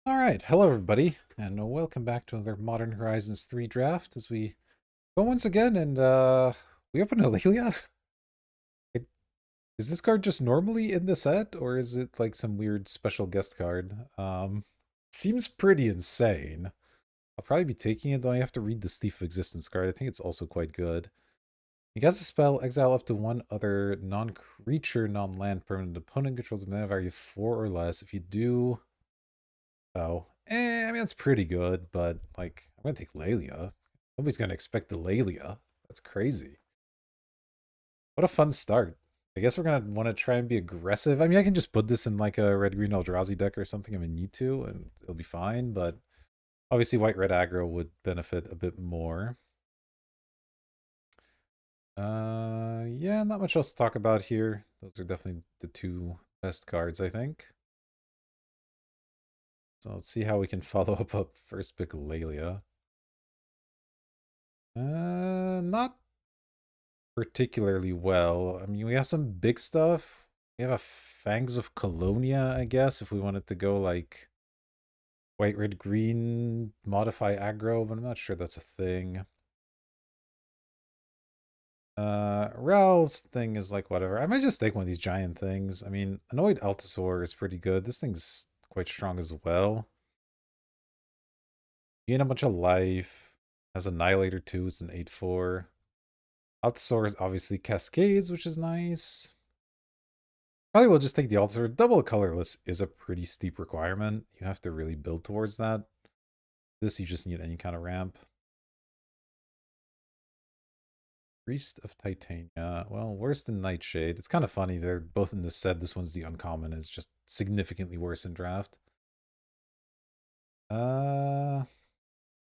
All right, hello everybody, and welcome back to another Modern Horizons 3 draft as we go once again and we open Aurelia. It- Is this card just normally in the set, or is it like some weird special guest card? Seems pretty insane. I'll probably be taking it, though I have to read the Thief of Existence card. I think it's also quite good. You cast a spell, exile up to one other non-creature, non-land permanent opponent controls a mana value of 4 or less. If you do, oh, I mean, that's pretty good, but like, I'm gonna take Lelia. Nobody's gonna expect the Lelia. That's crazy. What a fun start. I guess we're gonna want to try and be aggressive. I mean, I can just put this in like a red green Eldrazi deck or something if I need to, and it'll be fine. But obviously, white red aggro would benefit a bit more. Yeah, not much else to talk about here. Those are definitely the two best cards, I think. So let's see how we can follow up first pick Lelia. Not particularly well. I mean, we have some big stuff. We have a Fangs of Colonia, I guess, if we wanted to go like white, red, green, modify aggro, but I'm not sure that's a thing. Ral's thing is like whatever. I might just take one of these giant things. I mean, Annoyed Altasaur is pretty good. This thing's quite strong as well. Gain a bunch of life. Has Annihilator too. It's an 8/4. Altasaur is obviously Cascades, which is nice. Probably will just take the altar. Double colorless is a pretty steep requirement. You have to really build towards that. This, you just need any kind of ramp. Priest of Titania. Well, worse than Nightshade. It's kind of funny. They're both in this set. This one's the uncommon. Is just significantly worse in draft. Uh,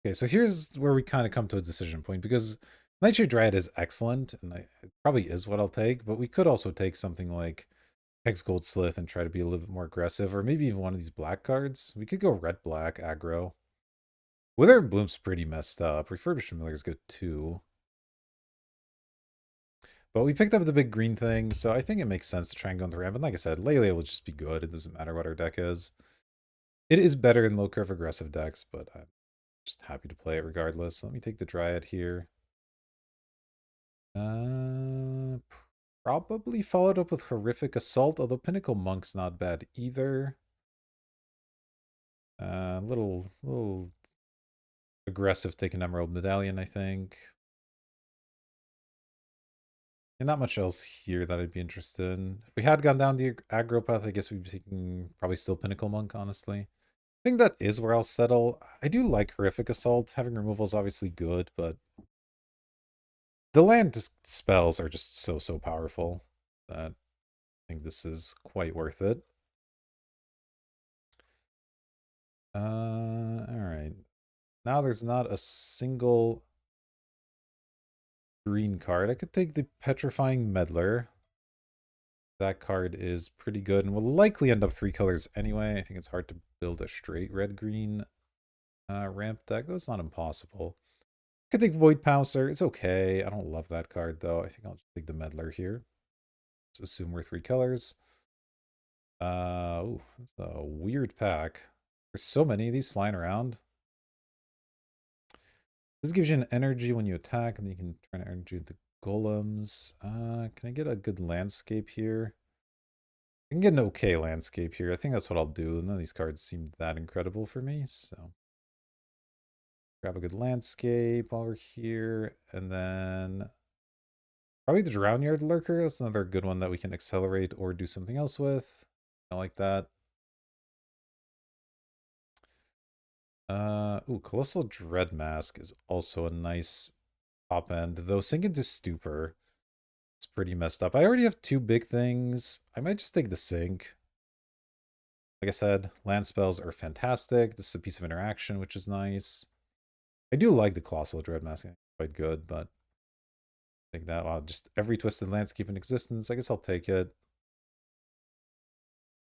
okay, so here's where we kind of come to a decision point because Nightshade Dryad is excellent, and it probably is what I'll take, but we could also take something like Hex Gold Slith and try to be a little bit more aggressive, or maybe even one of these black cards. We could go red black aggro. Wither and Bloom's pretty messed up. Refurbished Familiar is good too. But we picked up the big green thing, so I think it makes sense to try and go into ramp. And like I said, Lelia will just be good. It doesn't matter what our deck is. It is better in low curve aggressive decks, but I'm just happy to play it regardless. Let me take the Dryad here. Uh, Probably followed up with Horrific Assault, although Pinnacle Monk's not bad either. Little aggressive take an Emerald Medallion, I think. And not much else here that I'd be interested in. If we had gone down the aggro path, I guess we'd be taking probably still Pinnacle Monk, honestly. I think that is where I'll settle. I do like Horrific Assault. Having removal is obviously good, but the land spells are just so powerful that I think this is quite worth it. Alright. Now there's not a single green card. I could take the Petrifying Meddler. That card is pretty good and will likely end up 3 colors anyway. I think it's hard to build a straight red-green ramp deck, though it's not impossible. Could take Void Pouncer. It's okay. I don't love that card, though. I think I'll just take the Meddler here. Let's assume we're 3 colors. Ooh, that's a weird pack. There's so many of these flying around. This gives you an energy when you attack, and then you can turn energy into golems. Can I get a good landscape here? I can get an okay landscape here. I think that's what I'll do. None of these cards seem that incredible for me, so grab a good landscape while we're here, and then probably the Drown Yard Lurker. That's another good one that we can accelerate or do something else with. I like that. Ooh, Colossal Dread Mask is also a nice top end, though Sink into Stupor. It's pretty messed up. I already have 2 big things. I might just take the Sink. Like I said, land spells are fantastic. This is a piece of interaction, which is nice. I do like the Colossal Dread Mask. Quite good, but I think that just every twisted landscape in existence. I guess I'll take it.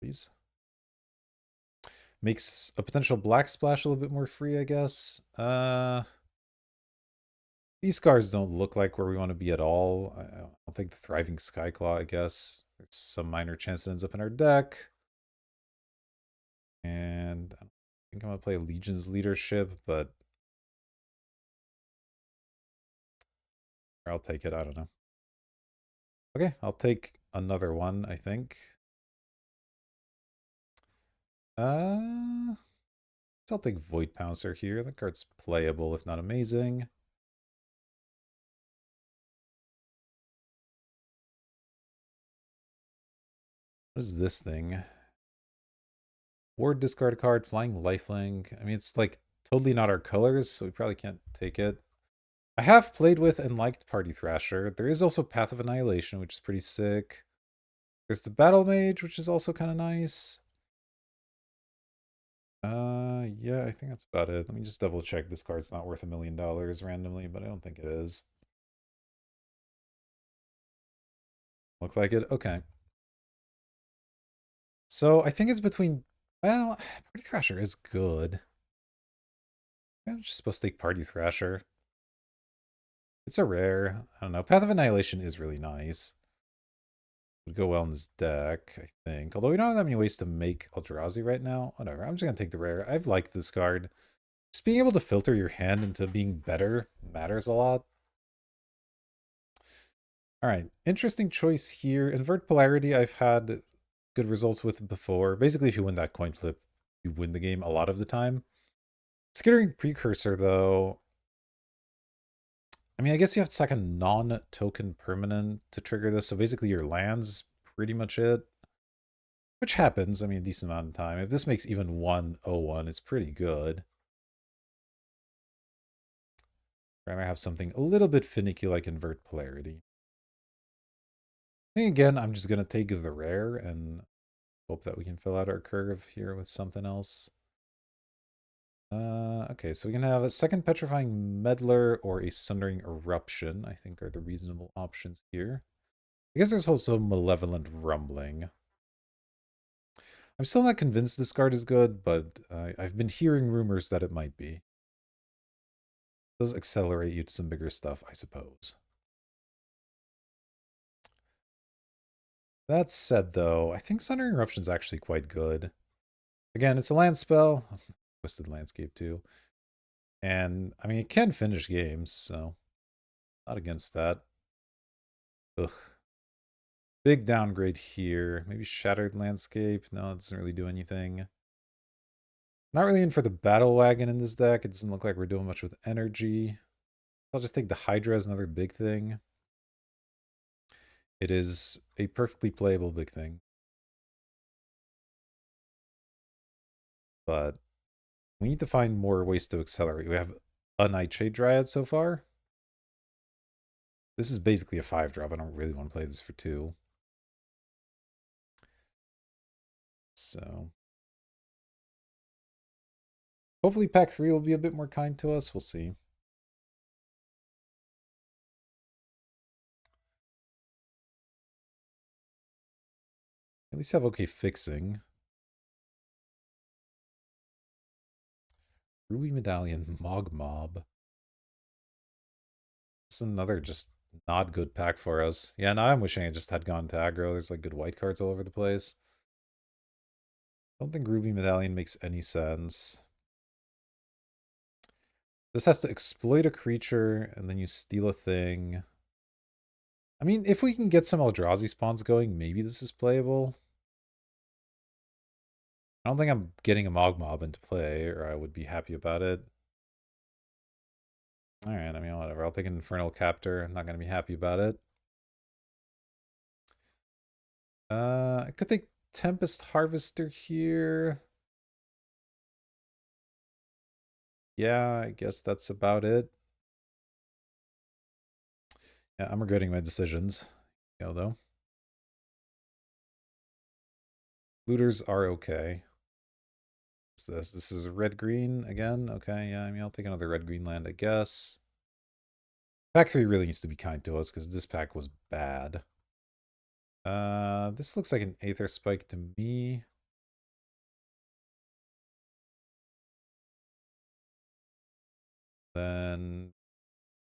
Please. Makes a potential black splash a little bit more free, I guess. These cards don't look like where we want to be at all. I'll take the Thriving Skyclaw, I guess. There's some minor chance it ends up in our deck. And think I'm gonna play Legion's leadership, but I'll take it. I don't know. Okay, I'll take another one, I think. Uh, I'll take Void Pouncer here. The card's playable, if not amazing. What is this thing? Ward, discard a card, flying lifelink. I mean, it's like totally not our colors, so we probably can't take it. I have played with and liked Party Thrasher. There is also Path of Annihilation, which is pretty sick. There's the Battle Mage, which is also kind of nice. Yeah, I think that's about it. Let me just double check. This card's not worth $1 million randomly, but I don't think it is. Look like it? Okay. So I think it's between, well, Party Thrasher is good. I'm just supposed to take Party Thrasher. It's a rare. I don't know. Path of Annihilation is really nice. Would go well in this deck, I think. Although we don't have that many ways to make Eldrazi right now. Whatever. I'm just going to take the rare. I've liked this card. Just being able to filter your hand into being better matters a lot. All right. Interesting choice here. Invert Polarity I've had good results with before. Basically, if you win that coin flip, you win the game a lot of the time. Skittering Precursor, though, I mean, I guess you have to sack a non-token permanent to trigger this. So basically your land's pretty much it. Which happens, I mean, a decent amount of time. If this makes even 1/01, it's pretty good. I'd rather have something a little bit finicky like Invert Polarity. And again, I'm just going to take the rare and hope that we can fill out our curve here with something else. Okay, so we can have a second Petrifying Meddler or a Sundering Eruption, I think are the reasonable options here. I guess there's also Malevolent Rumbling. I'm still not convinced this card is good, but I've been hearing rumors that it might be. It does accelerate you to some bigger stuff, I suppose. That said, though, I think Sundering Eruption is actually quite good. Again, it's a land spell. Twisted Landscape, too. And, I mean, it can finish games, so not against that. Ugh. Big downgrade here. Maybe Shattered Landscape. No, it doesn't really do anything. Not really in for the Battle Wagon in this deck. It doesn't look like we're doing much with energy. I'll just take the Hydra as another big thing. It is a perfectly playable big thing. But we need to find more ways to accelerate. We have a Nightshade Dryad so far. This is basically a 5-drop. I don't really want to play this for 2. So hopefully pack 3 will be a bit more kind to us. We'll see. At least have okay fixing. Ruby Medallion, Mog Mob. This is another just not good pack for us. Yeah, now I'm wishing I just had gone to aggro. There's like good white cards all over the place. Don't think Ruby Medallion makes any sense. This has to exploit a creature, and then you steal a thing. I mean, if we can get some Eldrazi spawns going, maybe this is playable. I don't think I'm getting a Mog Mob into play, or I would be happy about it. Alright, I mean, whatever. I'll take an Infernal Captor. I'm not going to be happy about it. I could take Tempest Harvester here. Yeah, I guess that's about it. Yeah, I'm regretting my decisions. You know, though. Looters are okay. What's this? This is red-green again? Okay, yeah, I mean, I'll take another red-green land, I guess. Pack 3 really needs to be kind to us, because this pack was bad. This looks like an Aether Spike to me. Then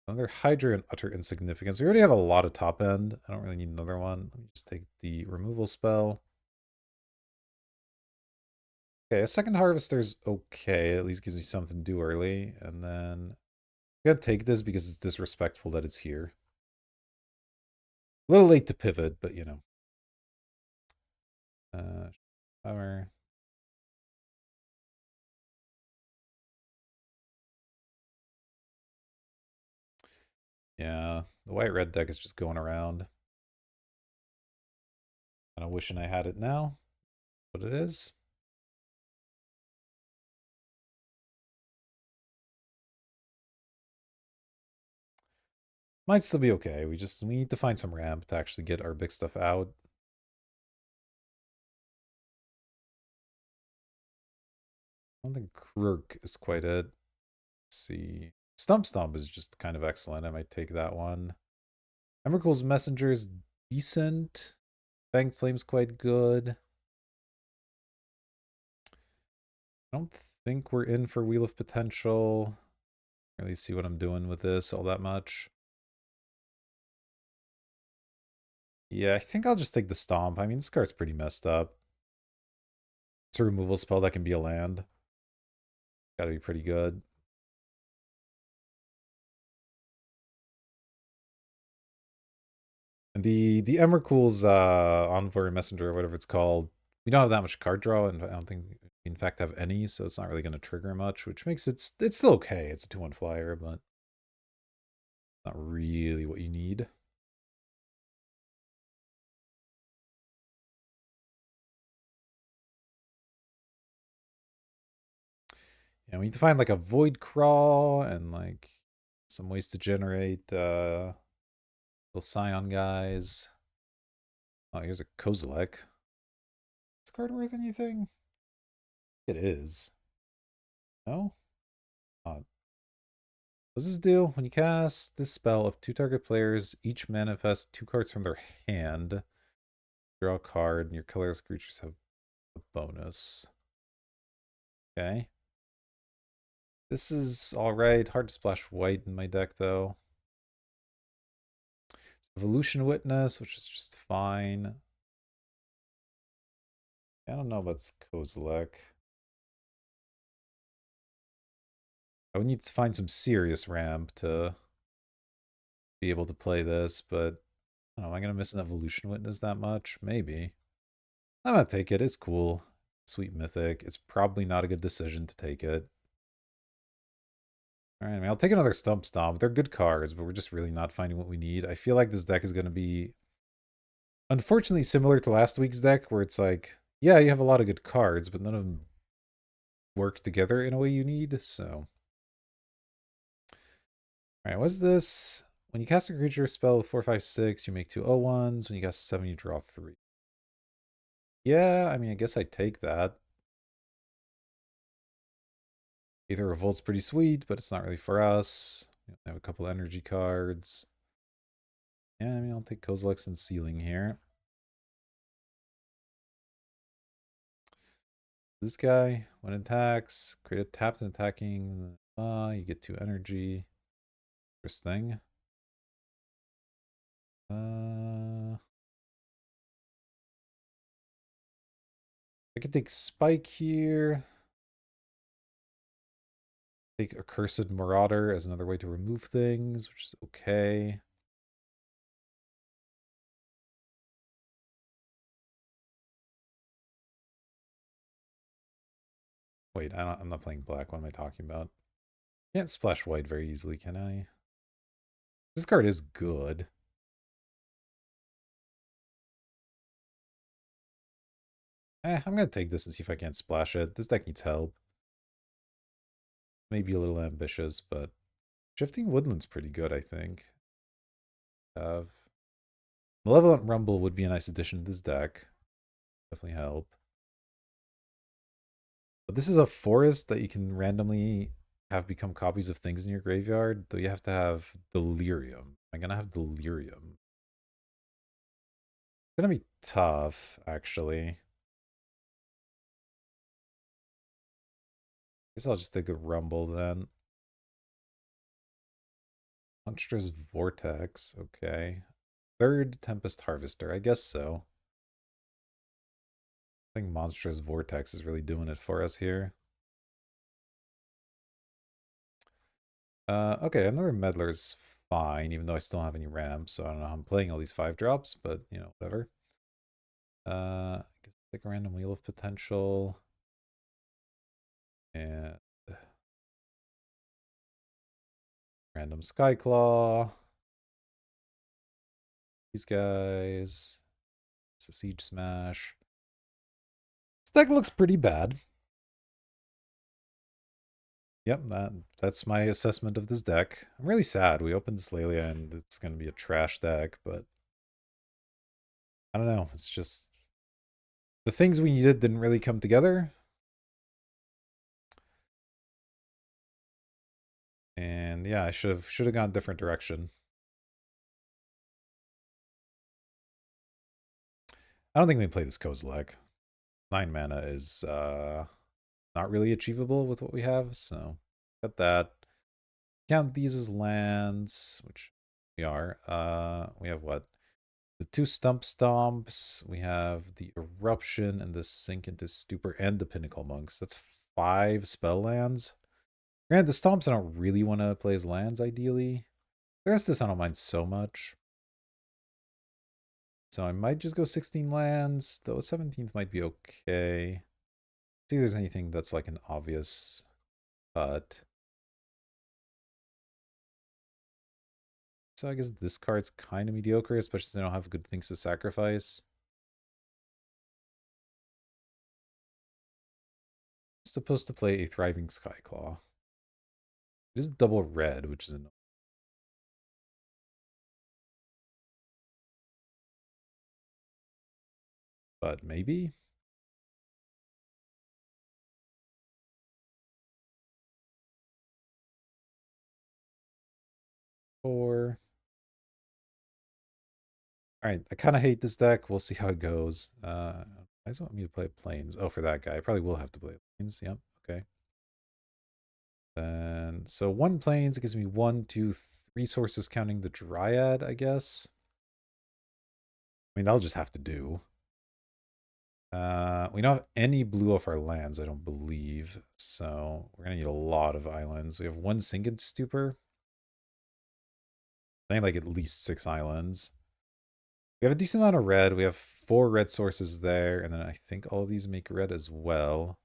another Hydra and Utter Insignificance. We already have a lot of top end. I don't really need another one. Let me just take the removal spell. Okay, a second harvester's okay. At least gives me something to do early. And then I gotta take this because it's disrespectful that it's here. A little late to pivot, but you know. Power. Yeah, the white-red deck is just going around. Kind of wishing I had it now, but it is. Might still be okay. We need to find some ramp to actually get our big stuff out. I don't think Krurk is quite it. Let's see. Stump Stomp is just kind of excellent. I might take that one. Emrakul's Messenger is decent. Fang Flame's quite good. I don't think we're in for Wheel of Potential. Really see what I'm doing with this all that much. Yeah, I think I'll just take the Stomp. I mean, this card's pretty messed up. It's a removal spell that can be a land. Gotta be pretty good. And the Emrakul's Envoy or Messenger or whatever it's called, we don't have that much card draw, and I don't think we in fact have any, so it's not really going to trigger much, which makes it's still okay. It's a 2/1 flyer, but not really what you need. Yeah, we need to find like a Void Crawl and like some ways to generate little Scion guys. Oh, here's a Kozilek. Is this card worth anything? It is. No? What does this do? When you cast this spell, if two target players each manifest two cards from their hand, draw a card, and your colorless creatures have a bonus. Okay. This is alright. Hard to splash white in my deck, though. Evolution Witness, which is just fine. I don't know about Kozilek. I would need to find some serious ramp to be able to play this, but I don't know, am I going to miss an Evolution Witness that much? Maybe. I'm going to take it. It's cool. Sweet Mythic. It's probably not a good decision to take it. Alright, I mean, I'll take another Stump Stomp. They're good cards, but we're just really not finding what we need. I feel like this deck is going to be, unfortunately, similar to last week's deck, where it's like, yeah, you have a lot of good cards, but none of them work together in a way you need, so. Alright, what's this? When you cast a creature spell with 4, 5, 6, you make 2 0/1s. When you cast 7, you draw 3. Yeah, I mean, I guess I'd take that. Either Revolt's pretty sweet, but it's not really for us. We have a couple energy cards. Yeah, I mean, I'll take Kozilek's and Sealing here. This guy, when it attacks, create a tapped and attacking. You get 2 energy. Interesting. I could take Spike here. Take Accursed Marauder as another way to remove things, which is okay. Wait, I'm not playing black. What am I talking about? Can't splash white very easily, can I? This card is good. I'm gonna take this and see if I can't splash it. This deck needs help. Maybe a little ambitious, but Shifting Woodland's pretty good, I think. Have Malevolent Rumble would be a nice addition to this deck. Definitely help. But this is a forest that you can randomly have become copies of things in your graveyard, though you have to have Delirium. I'm gonna have Delirium. It's gonna be tough, actually. Guess I'll just take a Rumble then. Monstrous Vortex, okay. Third Tempest Harvester, I guess so. I think Monstrous Vortex is really doing it for us here. Okay, another Meddler's fine, even though I still don't have any ramps, so I don't know how I'm playing all these 5-drops, but, you know, whatever. Pick a random Wheel of Potential. And random Skyclaw. These guys. It's a Siege Smash. This deck looks pretty bad. Yep, that's my assessment of this deck. I'm really sad. We opened this Lelia and it's going to be a trash deck, but I don't know. It's just the things we needed didn't really come together. And yeah, I should have gone a different direction. I don't think we can play this Kozilek. 9 mana is not really achievable with what we have, so got that. Count these as lands, which we are. We have what? The 2 Stump Stomps. We have the Eruption and the Sink into Stupor and the Pinnacle Monks. That's 5 spell lands. Granted, the Stomps I don't really want to play as lands, ideally. The rest of this I don't mind so much. So I might just go 16 lands, though 17th might be okay. See if there's anything that's like an obvious cut. So I guess this card's kind of mediocre, especially since I don't have good things to sacrifice. Supposed to play a Thriving Skyclaw. It is double red, which is annoying. But maybe? Or... Alright, I kind of hate this deck. We'll see how it goes. I just want me to play Plains. Oh, for that guy. I probably will have to play Plains. Yep, okay. Then, so 1 Plains gives me 1, 2, 3 sources counting the Dryad, I guess. I mean, that'll just have to do. We don't have any blue off our lands, I don't believe. So we're gonna need a lot of islands. We have 1 Sink into Stupor. I think like at least 6 islands. We have a decent amount of red. We have 4 red sources there, and then I think all of these make red as well.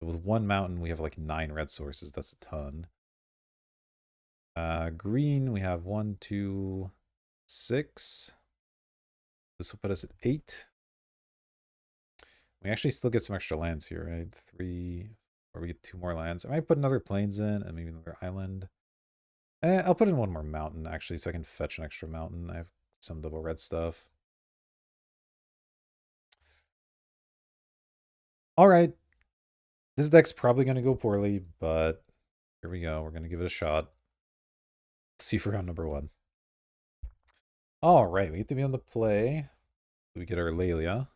With 1 mountain, we have like 9 red sources. That's a ton. Green, we have 1, 2, 6. This will put us at 8. We actually still get some extra lands here, right? 3, or we get 2 more lands. I might put another plains in and maybe another island. I'll put in 1 more mountain, actually, so I can fetch an extra mountain. I have some double red stuff. All right. This deck's probably going to go poorly, but here we go. We're going to give it a shot. See for round number 1. All right, we get to be on the play. We get our Lelia.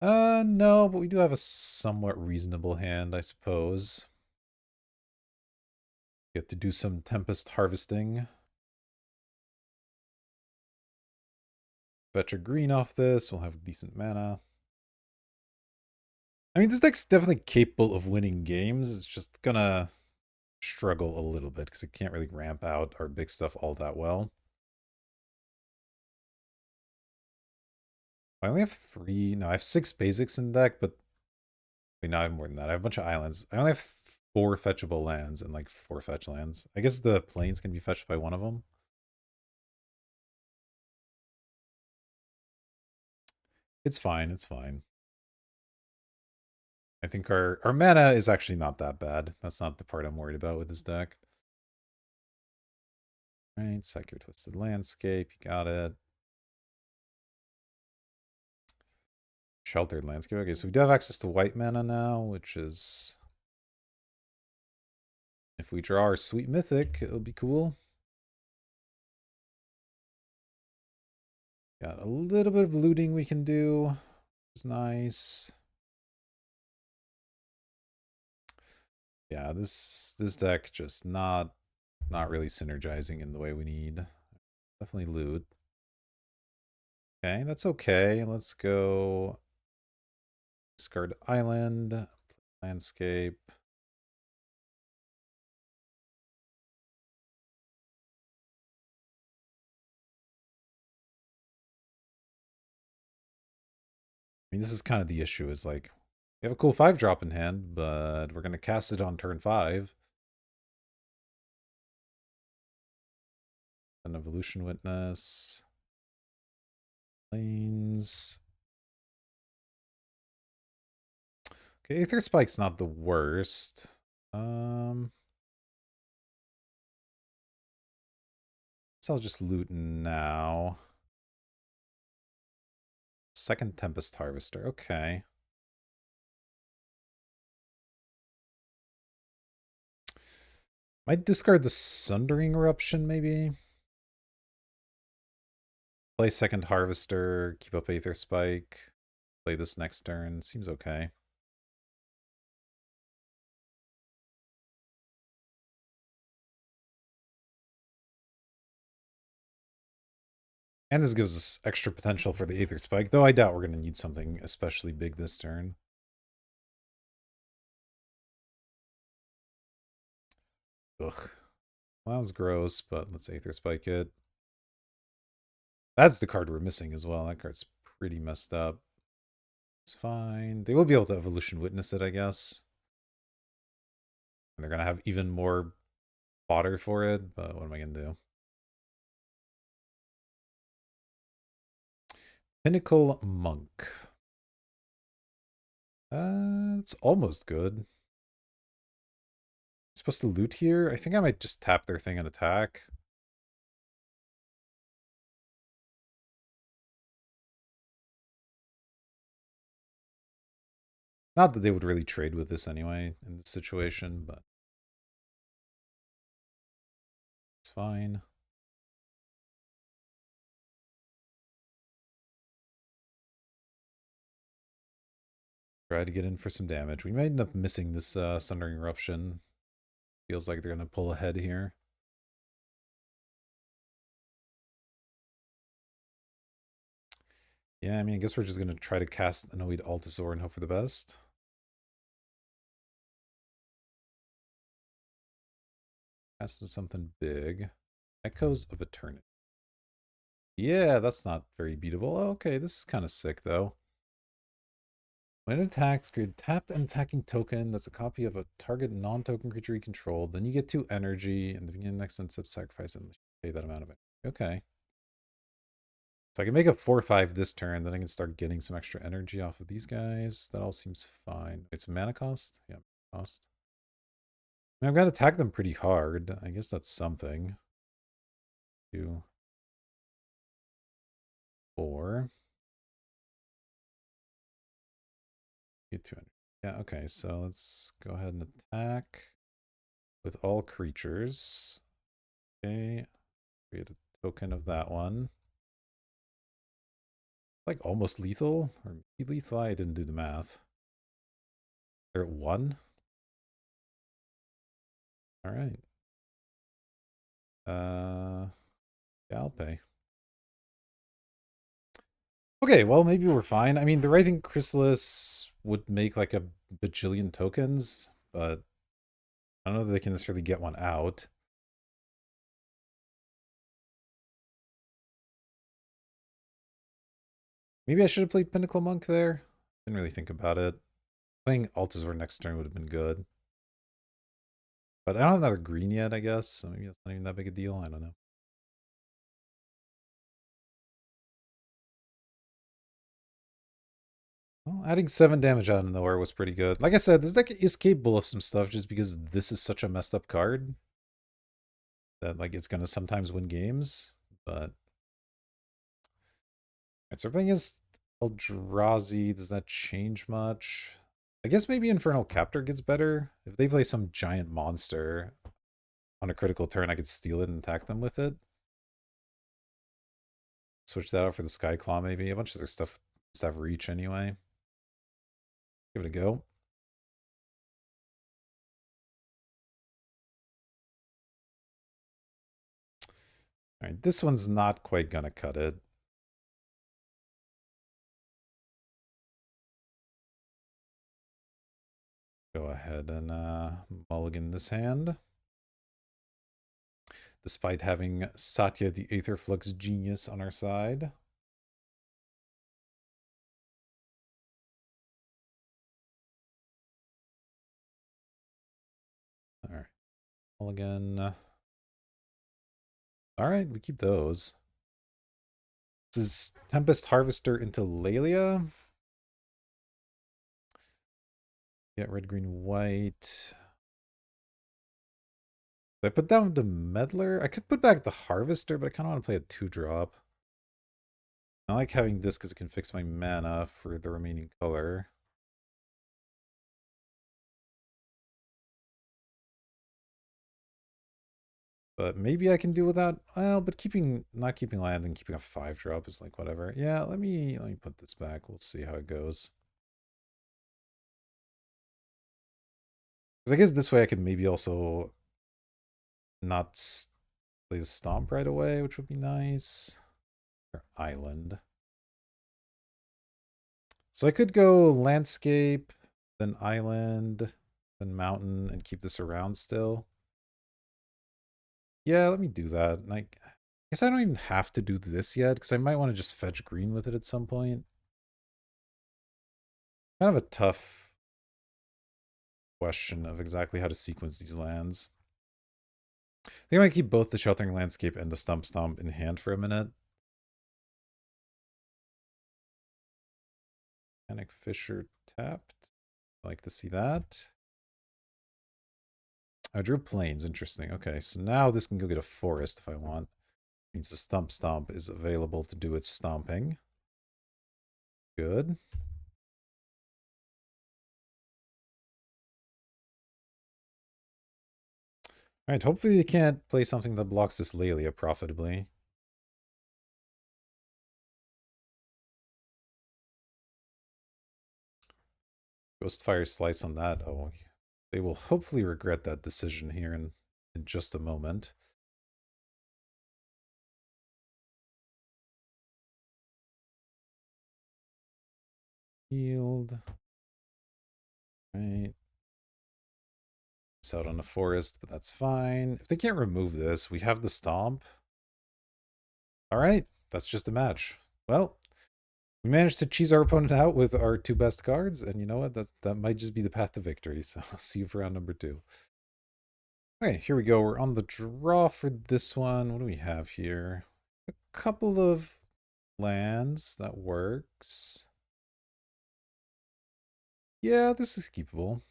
No, but we do have a somewhat reasonable hand, I suppose. Get to do some Tempest harvesting. Fetch a green off this. We'll have decent mana. I mean, this deck's definitely capable of winning games. It's just gonna struggle a little bit because it can't really ramp out our big stuff all that well. I only have 3. No, I have 6 basics in the deck, but wait, no, I have more than that. I have a bunch of islands. I only have 4 fetchable lands and like 4 fetch lands. I guess the plains can be fetched by one of them. It's fine. It's fine. I think our mana is actually not that bad. That's not the part I'm worried about with this deck. Right, Psycho Twisted Landscape. You got it. Sheltered Landscape. Okay, so we do have access to white mana now, which is... If we draw our Sweet Mythic, it'll be cool. Got a little bit of looting we can do. It's nice. Yeah, this deck just not really synergizing in the way we need. Definitely loot. Okay, that's okay. Let's go Discard island. Landscape. I mean, this is kind of the issue, is like, we have a cool 5-drop in hand, but we're going to cast it on turn 5. An Evolution Witness. Planes. Okay, Aether Spike's not the worst. So I'll just loot now. Second Tempest Harvester, okay. Might discard the Sundering Eruption, maybe? Play second Harvester, keep up Aether Spike. Play this next turn, seems okay. And this gives us extra potential for the Aether Spike, though I doubt we're going to need something especially big this turn. Ugh. Well, that was gross, but let's Aether Spike it. That's the card we're missing as well. That card's pretty messed up. It's fine. They will be able to Evolution Witness it, I guess. And they're going to have even more fodder for it, but what am I going to do? Pinnacle Monk. It's almost good. Supposed to loot here? I think I might just tap their thing and attack. Not that they would really trade with this anyway in this situation, but it's fine. Try to get in for some damage. We might end up missing this Sundering Eruption. Feels like they're going to pull ahead here. Yeah, I mean, I guess we're just going to try to cast Annoyed Altasaur and hope for the best. Cast something big. Echoes of Eternity. Yeah, that's not very beatable. Oh, okay, this is kind of sick, though. When it attacks, create a tapped and attacking token that's a copy of a target non-token creature you control. Then you get 2 energy, and the beginning of the next end step, sacrifice and pay that amount of it. Okay. So I can make a 4/5 this turn, then I can start getting some extra energy off of these guys. That all seems fine. It's mana cost? Yeah, cost. I mean, I've got to attack them pretty hard. I guess that's something. 2, 4. Get 200. Yeah, okay, so let's go ahead and attack with all creatures. Okay, create a token of that one. Like almost lethal? Or lethal? I didn't do the math. They're at 1? Alright. Yeah, I'll pay. Okay, well, maybe we're fine. I mean, the Writhing Chrysalis would make like a bajillion tokens, but I don't know that they can necessarily get one out. Maybe I should have played Pinnacle Monk there. Didn't really think about it. Playing Altazor next turn would have been good. But I don't have another green yet, I guess, so maybe that's not even that big a deal. I don't know. Well, adding 7 damage out of nowhere was pretty good. Like I said, this deck is capable of some stuff just because this is such a messed up card that like it's gonna sometimes win games, but alright, so we're playing against Eldrazi. Does that change much? I guess maybe Infernal Captor gets better. If they play some giant monster on a critical turn, I could steal it and attack them with it. Switch that out for the Sky Claw, maybe. A bunch of their stuff have reach anyway. Give it a go. Alright, this one's not quite gonna cut it. go ahead and mulligan this hand. Despite having Satya the Aetherflux genius on our side. Alright. Mulligan. Alright, we keep those. This is Tempest Harvester into Lelia. Get red, green, white. Did I put down the Meddler? I could put back the Harvester, but I kind of want to play a 2-drop. I like having this because it can fix my mana for the remaining color. But maybe I can do without, well, but not keeping land and keeping a 5-drop is like whatever. Yeah, let me put this back. We'll see how it goes. Because I guess this way I could maybe also not play the Stomp right away, which would be nice. Or Island. So I could go Landscape, then Island, then Mountain, and keep this around still. Yeah, let me do that. And I guess I don't even have to do this yet, because I might want to just fetch green with it at some point. Kind of a tough question of exactly how to sequence these lands. I think I might keep both the Sheltering Landscape and the Stump Stomp in hand for a minute. Panic Fisher tapped. I like to see that. I drew Plains. Interesting. Okay, so now this can go get a Forest if I want. Means the Stump Stomp is available to do its stomping. Good. Alright, hopefully you can't play something that blocks this Lelia profitably. Ghostfire Slice on that. Oh, they will hopefully regret that decision here in just a moment. Healed. Right. It's out on the forest, but that's fine. If they can't remove this, we have the Stomp. Alright, that's just a match. Well, we managed to cheese our opponent out with our 2 best cards, and you know what? That might just be the path to victory, so I'll see you for round number 2. Okay, here we go. We're on the draw for this one. What do we have here? A couple of lands. That works. Yeah, this is keepable.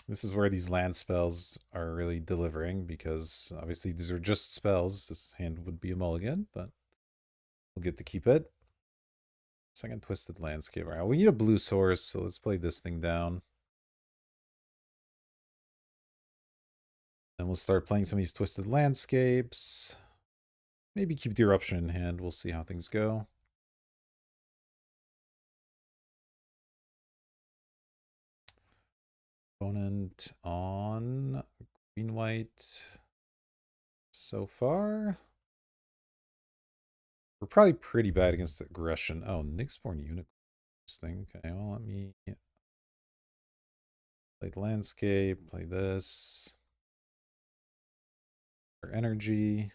This is where these land spells are really delivering, because obviously these are just spells. This hand would be a mulligan, but we'll get to keep it. Second Twisted Landscape. All right, we need a blue source, so let's play this thing down. And we'll start playing some of these Twisted Landscapes. Maybe keep the Eruption in hand. We'll see how things go. Opponent on green-white so far. We're probably pretty bad against aggression. Oh, Nyxborn Unicorn. Thing. Okay, well, let me play the landscape, play this. For energy.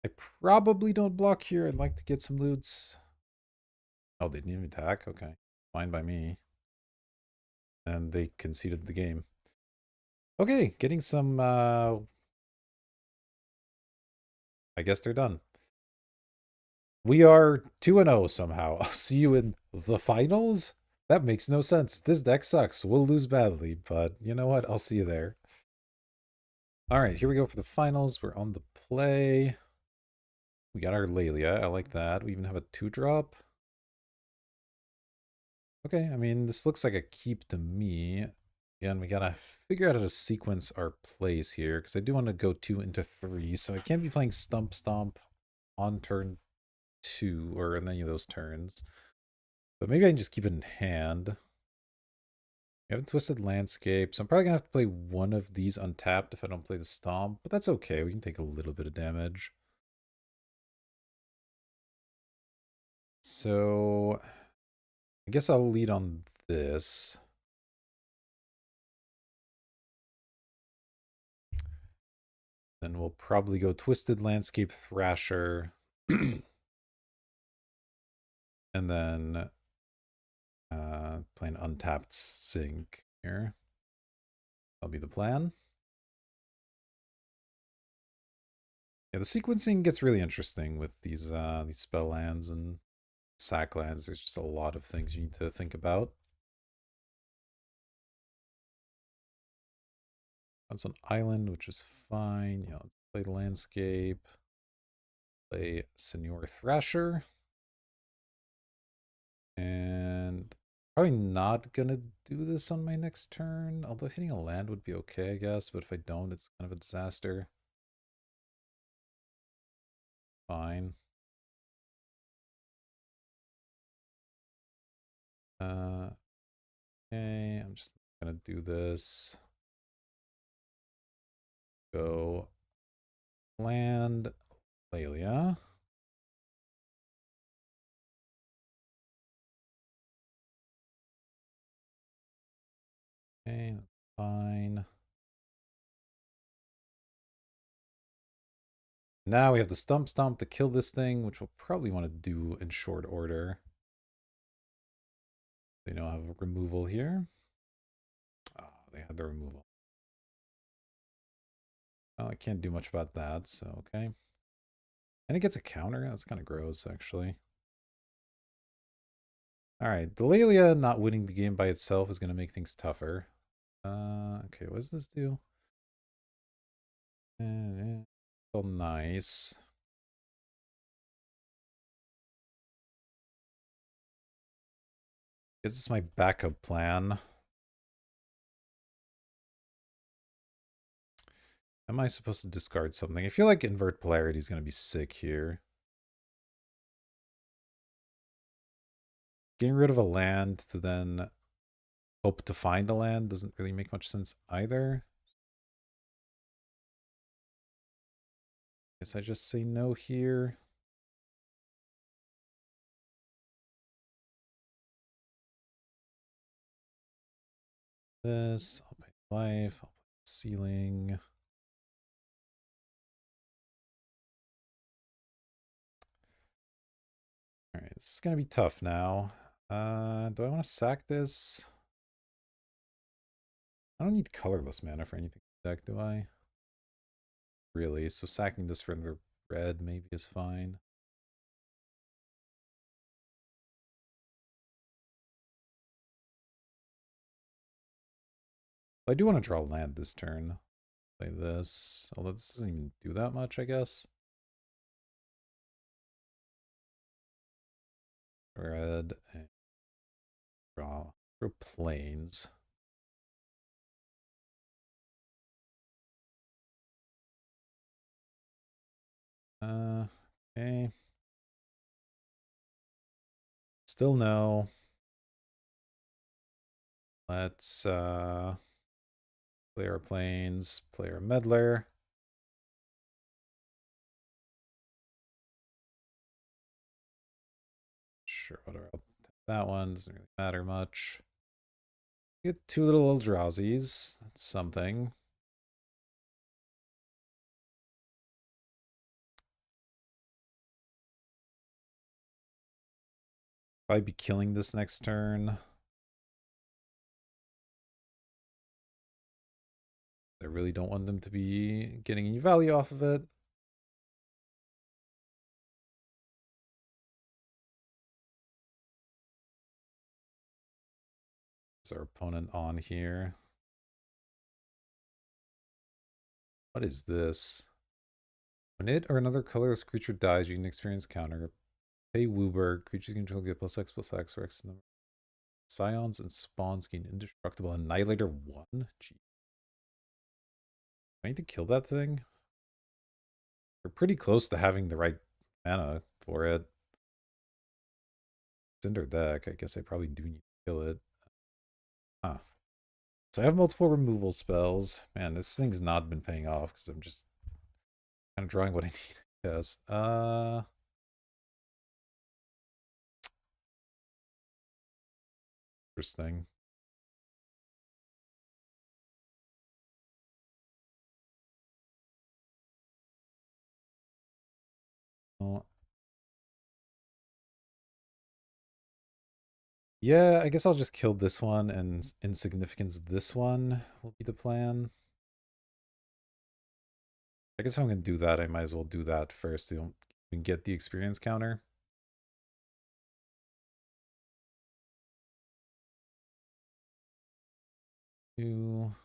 I probably don't block here. I'd like to get some loots. Oh, they didn't even attack? Okay. Fine by me. And they conceded the game. Okay, getting some, I guess they're done. We are 2-0 somehow. I'll see you in the finals? That makes no sense. This deck sucks. We'll lose badly, but you know what? I'll see you there. All right, here we go for the finals. We're on the play. We got our Lelia. I like that. We even have a 2-drop. Okay, I mean, this looks like a keep to me. Again, we gotta figure out how to sequence our plays here, because I do want to go 2 into 3, so I can't be playing Stump Stomp on turn 2, or in any of those turns. But maybe I can just keep it in hand. We have a Twisted Landscape, so I'm probably gonna have to play one of these untapped if I don't play the Stomp, but that's okay. We can take a little bit of damage. So I guess I'll lead on this. Then we'll probably go Twisted Landscape Thrasher. And then play an untapped sync here. That'll be the plan. Yeah, the sequencing gets really interesting with these spell lands and sack lands. There's just a lot of things you need to think about. That's an island, which is fine. Yeah, let's play the landscape. Play Senor Thrasher. And probably not gonna do this on my next turn. Although hitting a land would be okay, I guess. But if I don't, it's kind of a disaster. Fine. Okay, I'm just gonna do this. Go land Lelia. Okay, that's fine. Now we have the Stump Stomp to kill this thing, which we'll probably want to do in short order. They don't have a removal here. Oh, they had the removal. Well, I can't do much about that, so okay. And it gets a counter. That's kind of gross, actually. Alright, Delalia not winning the game by itself is going to make things tougher. Okay, what does this do? Still nice. This is my backup plan. Am I supposed to discard something? I feel like Invert Polarity is going to be sick here. Getting rid of a land to then hope to find a land doesn't really make much sense either. Guess I just say no here. This, I'll pay life, I'll play ceiling. Alright, this is gonna be tough now. Do I want to sack this? I don't need colorless mana for anything in the deck, do I? Really, so sacking this for the red maybe is fine. I do want to draw land this turn. Play this, although this doesn't even do that much, I guess. Red and draw planes. Okay. Still no. Let's play our planes, play our meddler. Sure, whatever. That one doesn't really matter much. Get two little Eldrazi's. That's something. Probably be killing this next turn. I really don't want them to be getting any value off of it. Is our opponent on here? What is this? When it or another colorless creature dies, you can experience counter. Pay Wooburg. Creatures control get +X/+X for X number. Scions and spawns gain indestructible. Annihilator 1? Gee. I need to kill that thing? We're pretty close to having the right mana for it. It's in their deck. I guess I probably do need to kill it. Huh. So I have multiple removal spells. Man, this thing's not been paying off because I'm just kind of drawing what I need, I guess. Interesting. Oh. Yeah, I guess I'll just kill this one and insignificance this one will be the plan. I guess if I'm going to do that, I might as well do that first. So you don't even get the experience counter. Two.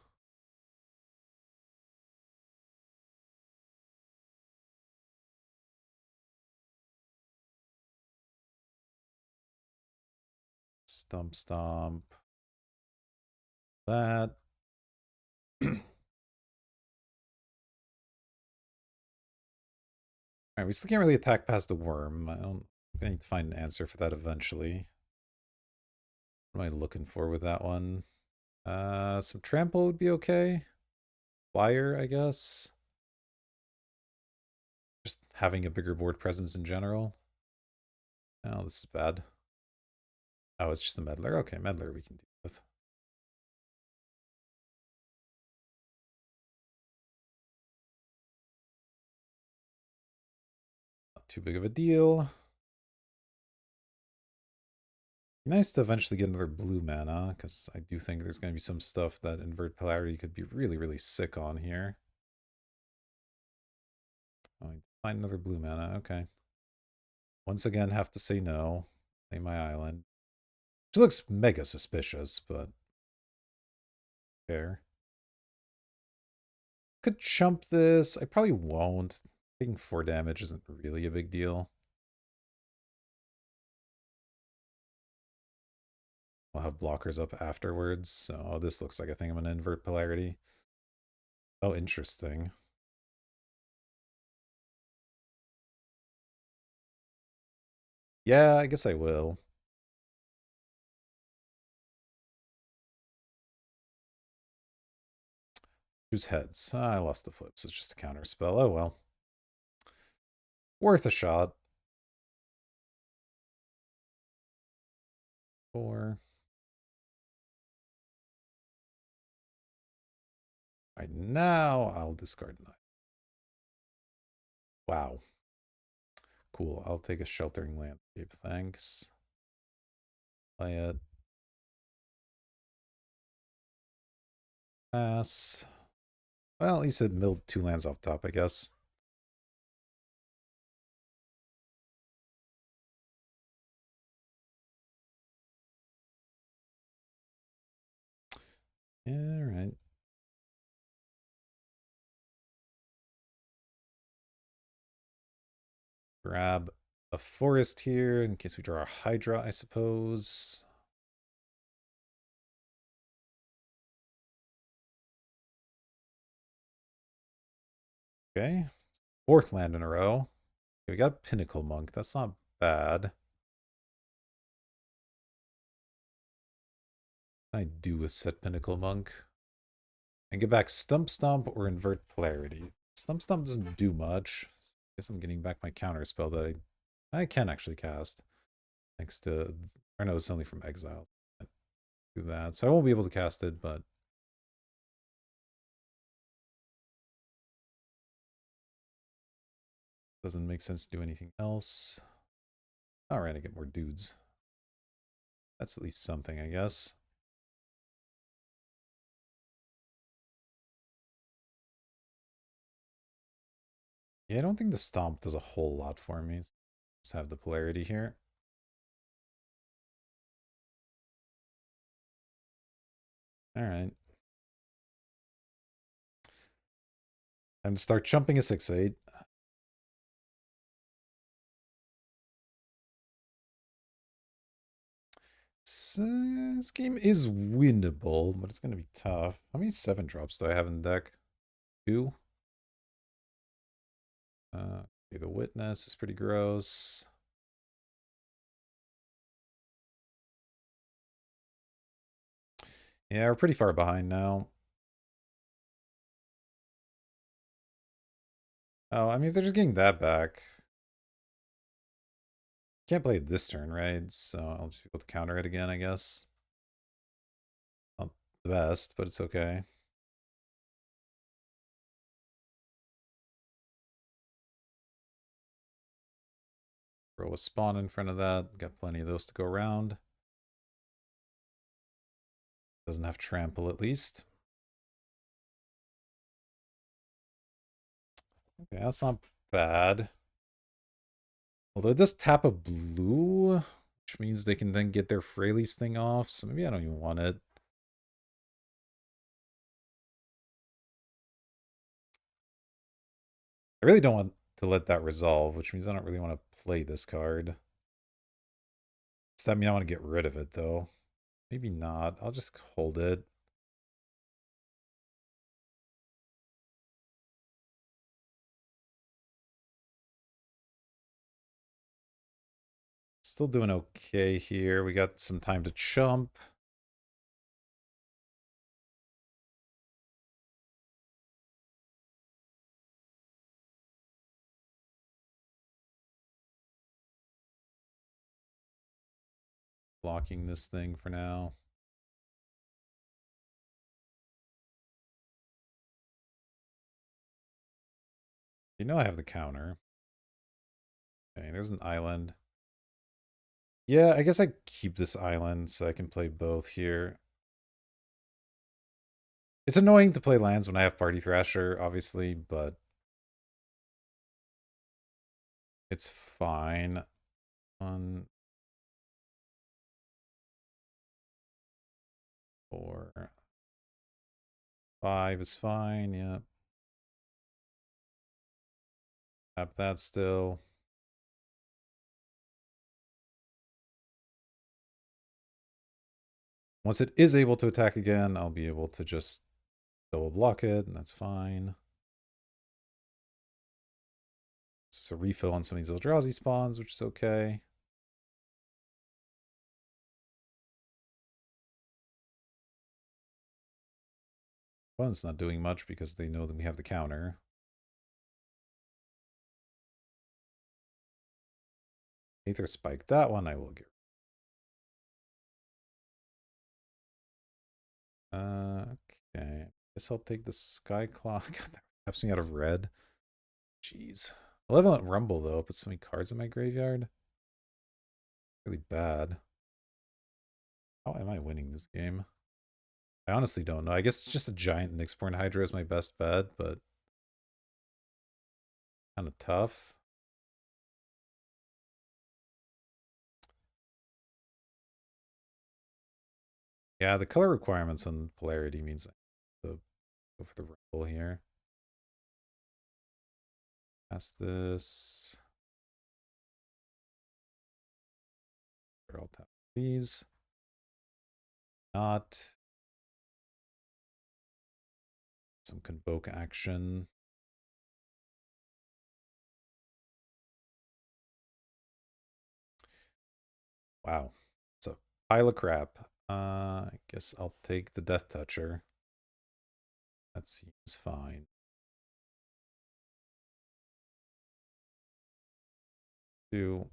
Stomp, stomp. That. Alright, we still can't really attack past the worm. I'm gonna need to find an answer for that eventually. What am I looking for with that one? Some trample would be okay. Flyer, I guess. Just having a bigger board presence in general. Oh, this is bad. Oh, it's just a meddler. Okay, meddler we can deal with. Not too big of a deal. Nice to eventually get another blue mana, because I do think there's going to be some stuff that invert polarity could be really, really sick on here. Oh, I find another blue mana. Okay. Once again, have to say no. Play my island. She looks mega suspicious, but fair. Could chump this. I probably won't. Taking 4 damage isn't really a big deal. I'll have blockers up afterwards. So this looks like a thing I'm going to invert polarity. Oh, interesting. Yeah, I guess I will. Choose heads. I lost the flips. It's just a counter spell. Oh well. Worth a shot. 4. Right now, I'll discard 9. Wow. Cool. I'll take a sheltering landscape. Thanks. Play it. Pass. Well, at least it milled 2 lands off top, I guess. Yeah, right. Grab a forest here in case we draw a hydra, I suppose. Okay. 4th land in a row. Okay, we got Pinnacle Monk. That's not bad. I do with set Pinnacle Monk. And get back Stump Stomp or Invert Polarity. Stump Stomp doesn't do much. I guess I'm getting back my counter spell that I can actually cast. Thanks to... Or no, it's only from exile. I do that. So I won't be able to cast it, but... Doesn't make sense to do anything else. Alright, I get more dudes. That's at least something, I guess. Yeah, I don't think the Stomp does a whole lot for me. Let's have the polarity here. Alright. Time to start jumping a 6/8. So, this game is winnable, but it's going to be tough. How many 7 drops do I have in the deck? 2? Okay, the Witness is pretty gross. Yeah, we're pretty far behind now. Oh, I mean, if they're just getting that back. Can't play it this turn, right? So I'll just be able to counter it again, I guess. the best, but it's okay. Throw a spawn in front of that. Got plenty of those to go around. Doesn't have trample at least. Okay, that's not bad. Although it does tap a blue, which means they can then get their Fraley's thing off, so maybe I don't even want it. I really don't want to let that resolve, which means I don't really want to play this card. Does that mean I want to get rid of it, though? Maybe not. I'll just hold it. Still doing okay here. We got some time to chump. Blocking this thing for now. You know I have the counter. Okay, there's an island. Yeah, I guess I keep this island so I can play both here. It's annoying to play lands when I have Party Thrasher, obviously, but it's fine. 1, 4, 5 is fine, yeah. Tap that still. Once it is able to attack again, I'll be able to just double block it, and that's fine. It's a refill on some of these Eldrazi spawns, which is okay. Opponent's not doing much because they know that we have the counter. Aether Spike, that one I will get. Okay. Guess I'll take the Sky Claw. God, that taps me out of red. Jeez. 11 Rumble, though. Put so many cards in my graveyard. Really bad. How am I winning this game? I honestly don't know. I guess it's just a giant Nyxborn Hydra is my best bet, but kind of tough. Yeah, the color requirements on polarity means I have to go for the Rumble here. Pass this. I'll tap these. Not. Some Convoke action. Wow. It's a pile of crap. I guess I'll take the Death Toucher. That seems fine. Do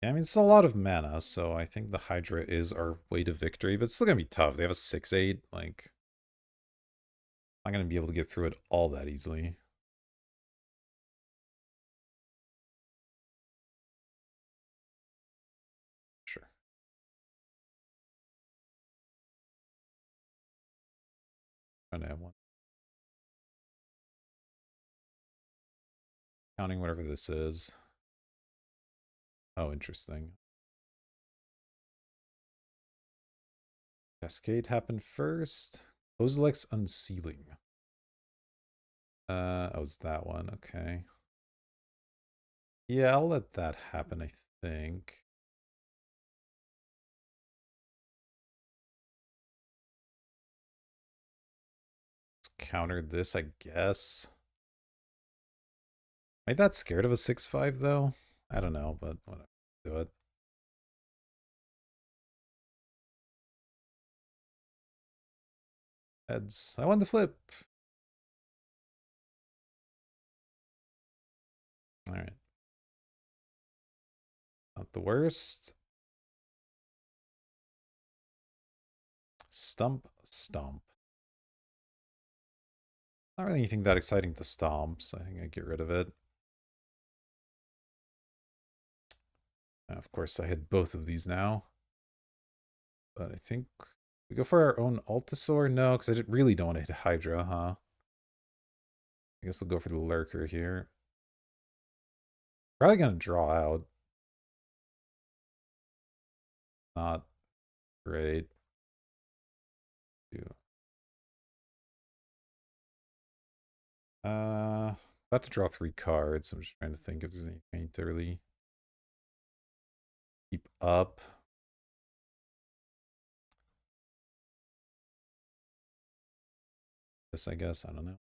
yeah, I mean, it's a lot of mana, so I think the Hydra is our way to victory, but it's still gonna be tough. They have a 6/8, like, I'm not gonna be able to get through it all that easily. Sure. Trying to have one. Counting whatever this is. Oh, interesting. Cascade happened first. Kozilek's Unsealing. Oh, it's that one. Okay. Yeah, I'll let that happen, I think. Let's counter this, I guess. Am I that scared of a 6/5, though? I don't know, but whatever. Do it. Heads. I won the flip. Alright. Not the worst. Stump, stomp. Not really anything that exciting to stomp, so I think I'd get rid of it. Of course, I had both of these now. But I think we go for our own Altasaur? No, because I really don't want to hit Hydra, huh? I guess we'll go for the Lurker here. Probably going to draw out. Not great. About to draw 3 cards. I'm just trying to think if there's anything to really keep up. This, I guess. I don't know.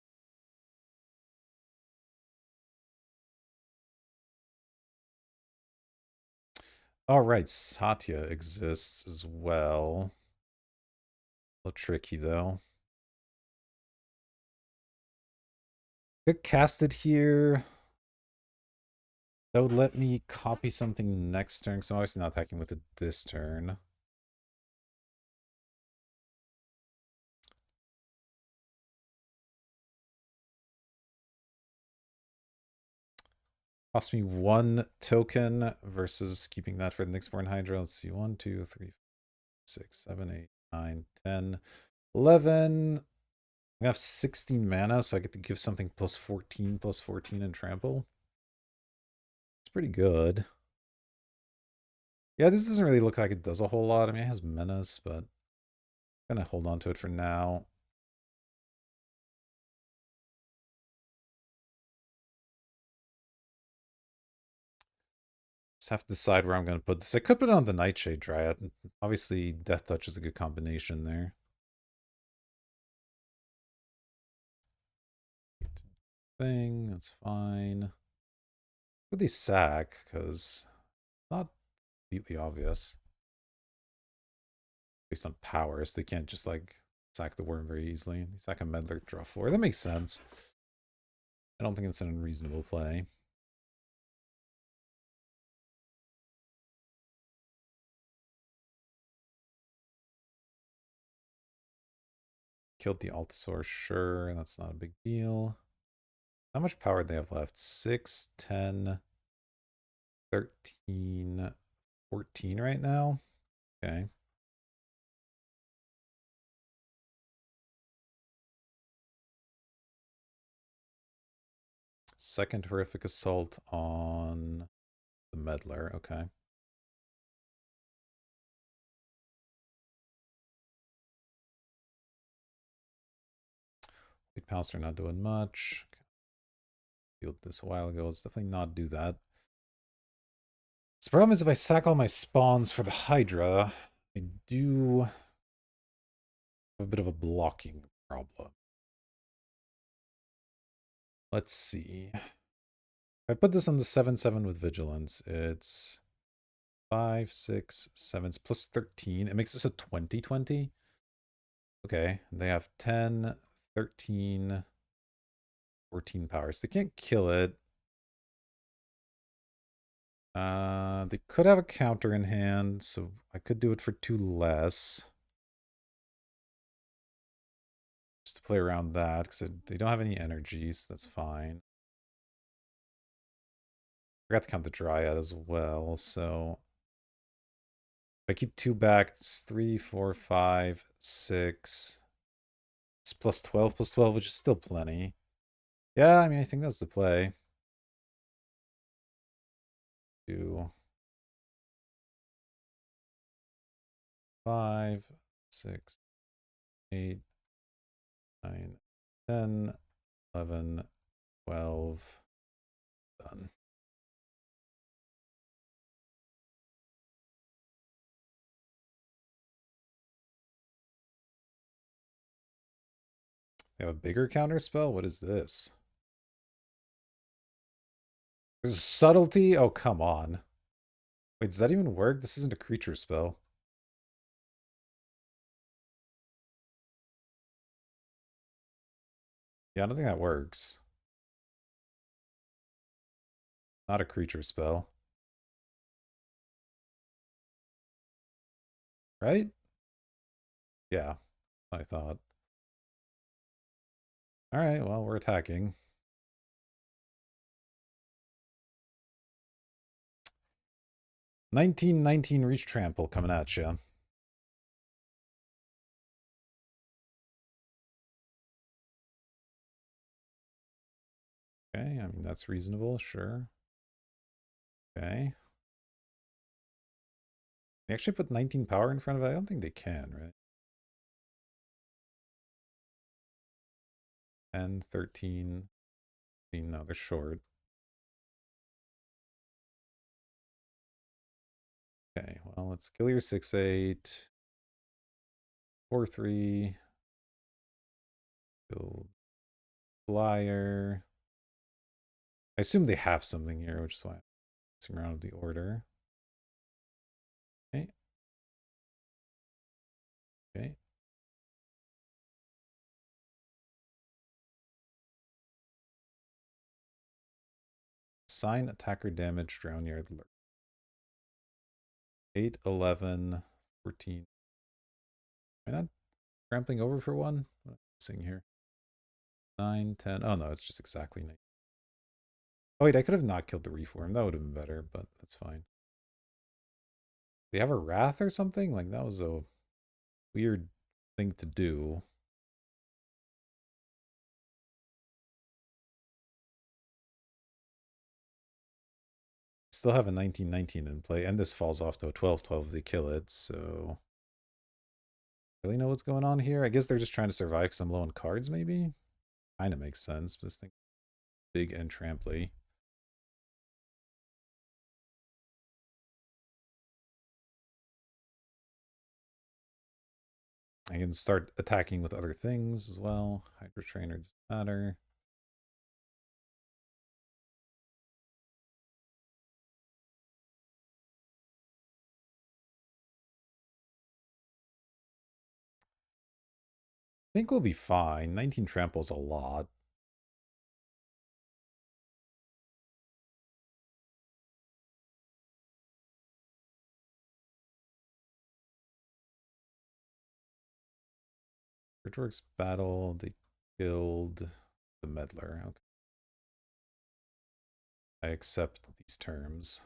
All right, Satya exists as well. A little tricky, though. Could cast it here. That would let me copy something next turn, because I'm obviously not attacking with it this turn. Cost me 1 token versus keeping that for the next born Hydra. Let's see. 1, 2, 3, 6, 7, 8, 9, 10, 11. I have 16 mana, so I get to give something plus 14 and trample. It's pretty good. Yeah, this doesn't really look like it does a whole lot. I mean, it has menace, but I'm gonna hold on to it for now. Just have to decide where I'm going to put this. I could put it on the Nightshade Dryad. Obviously, Death Touch is a good combination there. Thing, that's fine. Really sack, because not completely obvious. Based on powers, they can't just like sack the worm very easily. They sack a meddler, draw 4. That makes sense. I don't think it's an unreasonable play. Killed the Altasaur, sure, that's not a big deal. How much power do they have left? 6, 10, 13, 14 right now? Okay. Second horrific assault on the meddler, okay. Lead Pouncers not doing much. Field this a while ago. Let's definitely not do that. The problem is if I sack all my spawns for the Hydra, I do have a bit of a blocking problem. Let's see. If I put this on the 7/7 with Vigilance, it's 5, 6, 7 plus 13. It makes this a 20/20. Okay, they have 10, 13, 14 powers. They can't kill it. They could have a counter in hand, so I could do it for 2 less. Just to play around that, because they don't have any energies. That's fine. Forgot to count the Dryad as well, so if I keep 2 back, it's 3, 4, 5, 6. It's plus 12, which is still plenty. Yeah, I mean, I think that's the play. 2, 5, 6, 8, 9, 10, 11, 12. Done. They have a bigger counter spell? What is this? There's subtlety? Oh, come on. Wait, does that even work? This isn't a creature spell. Yeah, I don't think that works. Not a creature spell. Right? Yeah, I thought. Alright, well, we're attacking. 1919 Reach Trample coming at you. Okay, I mean, that's reasonable, sure. Okay. They actually put 19 power in front of it? I don't think they can, right? 10, 13. No, they're short. Okay, well, let's kill your 6/8. 4/3. Kill Flyer. I assume they have something here, which is why I'm messing around with the order. Okay. Okay. Assign attacker damage, drown yard alert. 8, 11, 14. Am I not trampling over for one? What am I missing here? 9, 10. Oh no, it's just exactly 9. Oh wait, I could have not killed the reform. That would have been better, but that's fine. They have a wrath or something? Like that was a weird thing to do. Still have a 1919 in play, and this falls off to a 12/12 if they kill it, so really know what's going on here? I guess they're just trying to survive because I'm low on cards, maybe? Kinda makes sense. This thing big and tramply. I can start attacking with other things as well. Hydra Trainer doesn't matter. I think we'll be fine. 19 tramples a lot. Earthworks battle, they killed the meddler. Okay. I accept these terms.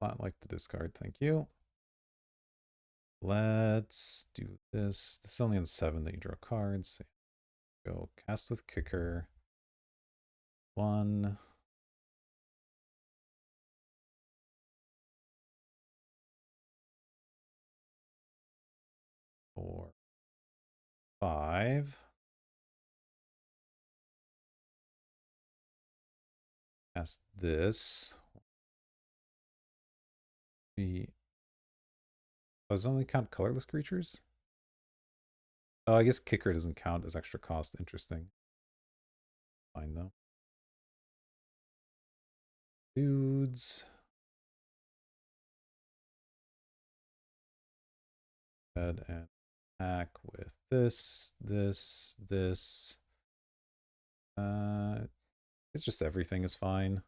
Not like the discard, thank you. Let's do this. This is only on 7 that you draw cards. Go cast with kicker. 1. 4, 5. Cast this. We does it only count colorless creatures? Oh, I guess kicker doesn't count as extra cost. Interesting. Fine though. Dudes. Head and attack with this, this. It's just everything is fine.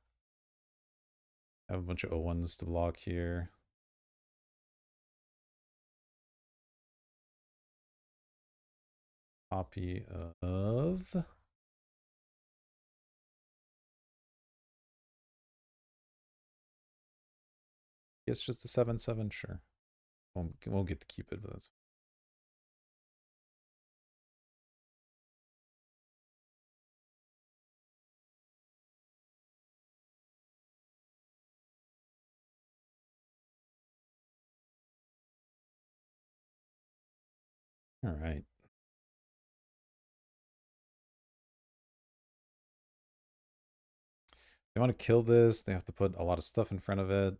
I have a bunch of O1s to block here. Copy of. It's just a 7/7, sure. We'll get to keep it, but that's all right. They want to kill this, they have to put a lot of stuff in front of it.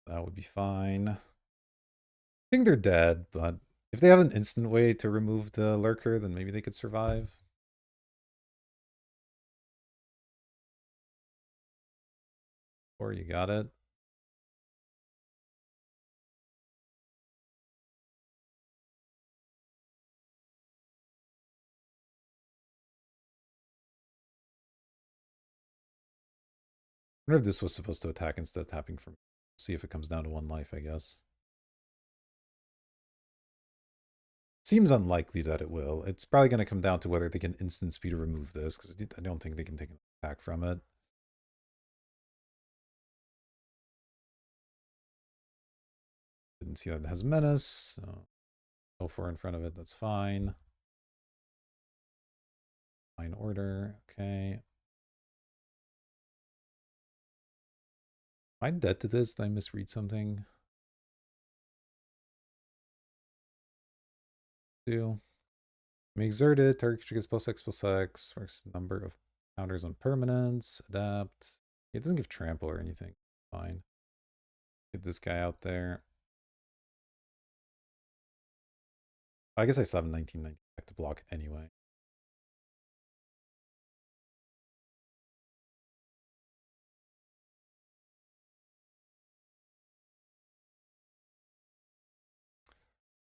That would be fine. I think they're dead, but If they have an instant way to remove the lurker, then maybe they could survive. Or you got it. I wonder if this was supposed to attack instead of tapping from. See if it comes down to 1 life, I guess. Seems unlikely that it will. It's probably going to come down to whether they can instant speed or remove this, because I don't think they can take an attack from it. Didn't see that it has menace, so go for in front of it, that's fine. Fine order, okay. Am I dead to this? Did I misread something? Do. May exert it, target creature gets +X/+X, works number of counters on permanents, adapt. It doesn't give trample or anything. Fine. Get this guy out there. I guess I still have 1990 back to block anyway.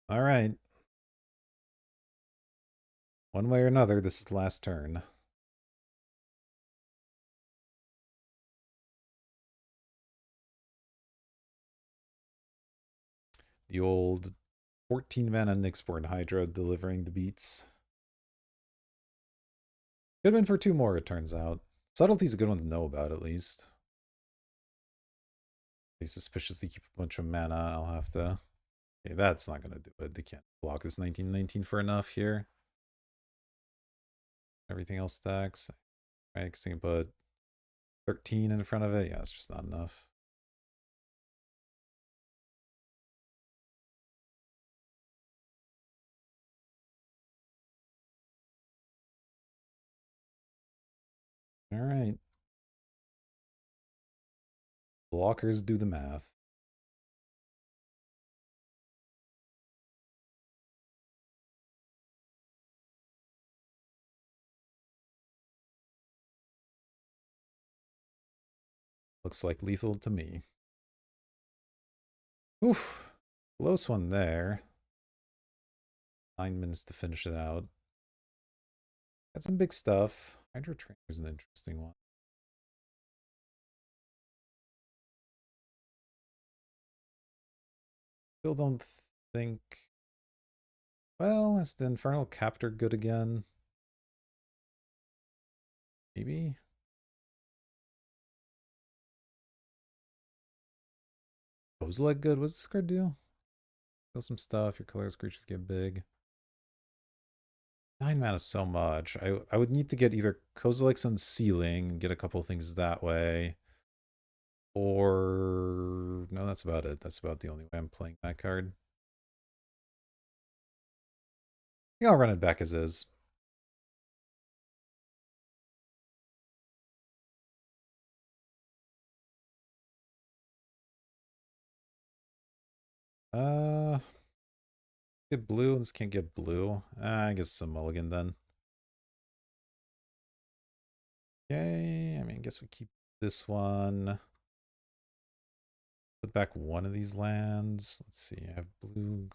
All right. One way or another, this is the last turn. The old 14 mana Nyxborn Hydra delivering the beats. Could have been for 2 more, it turns out. Subtlety's a good one to know about, at least. They suspiciously keep a bunch of mana. I'll have to... Okay, that's not going to do it. They can't block this 1919 for enough here. Everything else stacks. Right, because they can put 13 in front of it. Yeah, it's just not enough. All right. Blockers do the math. Looks like lethal to me. Oof. Close one there. 9 minutes to finish it out. Got some big stuff. Hydra Trainer is an interesting one. Still don't think... Well, is the Infernal Captor good again? Maybe? Kozilek good? What's this card do? Kill some stuff, your colorless creatures get big. 9 mana is so much. I would need to get either Kozilek's Unsealing and get a couple things that way. Or... No, that's about it. That's about the only way I'm playing that card. Yeah, I'll run it back as is. Uh, get blue. This can't get blue. I guess it's a mulligan then. Okay, I mean, I guess we keep this one. Put back one of these lands. Let's see, I have blue. I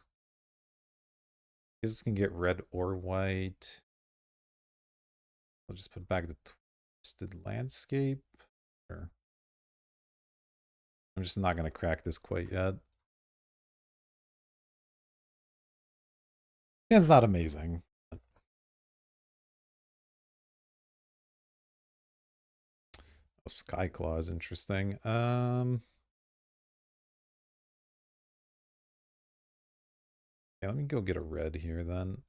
guess this can get red or white. I'll just put back the Twisted Landscape. Sure. I'm just not going to crack this quite yet. Yeah, it's not amazing. Oh, Skyclaw is interesting. Yeah, let me go get a red here then.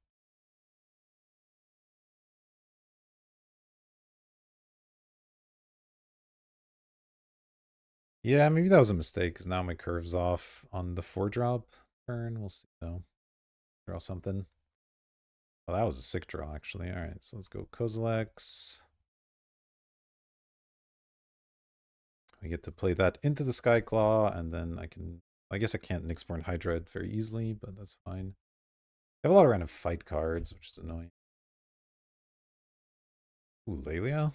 Yeah, maybe that was a mistake because now my curve's off on the 4-drop turn. We'll see though. Draw something. Oh, that was a sick draw actually. All right, so let's go Kozilek's. We get to play that into the Skyclaw, and then I guess I can't Nyxborn Hydra very easily, but that's fine. I have a lot of random fight cards, which is annoying. Ooh, Lelia?